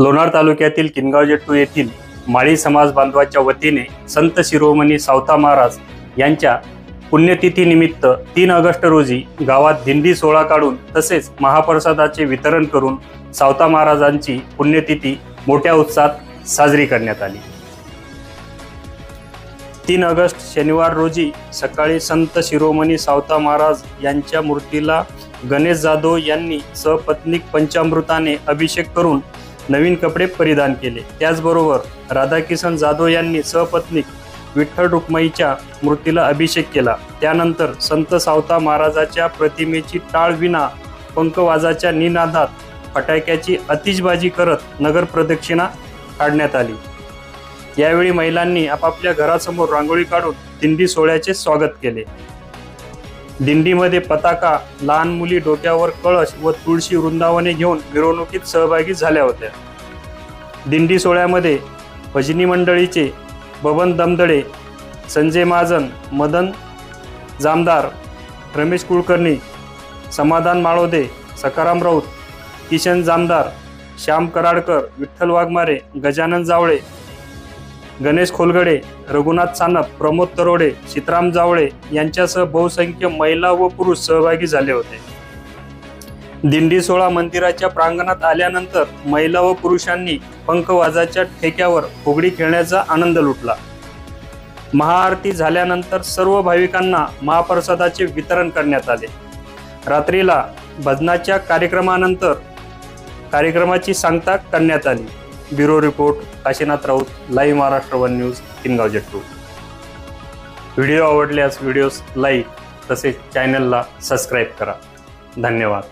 लोणार तालुक्यातील किनगाव जेट्टू येथील माळी समाज बांधवाच्या वतीने संत शिरोमणी सावता महाराज यांच्या पुण्यतिथी निमित्त 3 ऑगस्ट रोजी गावात दिंडी सोहळा काढून तसेच महाप्रसादाचे वितरण करून सावता महाराजांची पुण्यतिथी मोठ्या उत्साहात साजरी करण्यात आली। 3 ऑगस्ट शनिवार रोजी सकाळी संत शिरोमणी सावता महाराज यांच्या मूर्तीला गणेश जाधव यांनी सपत्नीक पंचामृताने अभिषेक करून नवीन कपडे परिधान केले। त्याचबरोबर राधाकिशन जाधव यांनी सपत्नीक विठ्ठल रुक्माईच्या मूर्तीला अभिषेक केला। त्यानंतर संत सावता महाराजाच्या प्रतिमेची टाळ विना पंखवाजाच्या निनादात फटाक्याची आतिषबाजी करत नगर प्रदक्षिणा काढण्यात आली। यावेळी महिलांनी आपापल्या घरासमोर रांगोळी काढून दिंडी सोहळ्याचे स्वागत केले। दिंडीमध्ये पताका, लहान मुली डोक्यावर कळश व तुळशी वृंदावने घेऊन मिरवणुकीत सहभागी झाल्या होत्या। दिंडी सोहळ्यामध्ये भजनी मंडळीचे बबन दमदडे, संजय महाजन, मदन जामदार, रमेश कुलकर्णी, समाधान माळोदे, सखाराम राऊत, किशन जामदार, श्याम कराडकर, विठ्ठल वाघमारे, गजानन जावळे, गणेश खोलगडे, रघुनाथ सानप, प्रमोद तरोडे, सीताराम जावळे यांच्यासह बहुसंख्य महिला व पुरुष सहभागी झाले होते। दिंडी सोहळा मंदिराच्या प्रांगणात आल्यानंतर महिला व पुरुषांनी पंखवाजाच्या ठेक्यावर फुगडी खेळण्याचा आनंद लुटला। महाआरती झाल्यानंतर सर्व भाविकांना महाप्रसादाचे वितरण करण्यात आले। रात्रीला भजनाच्या कार्यक्रमानंतर कार्यक्रमाची सांगता करण्यात आली। Bureau report Kashinath Raut, live Maharashtra 1 news, Kingaon Jattu. Video आवडल्यास व्हिडिओस लाईक तसेच चॅनलला सबस्क्राईब करा। धन्यवाद।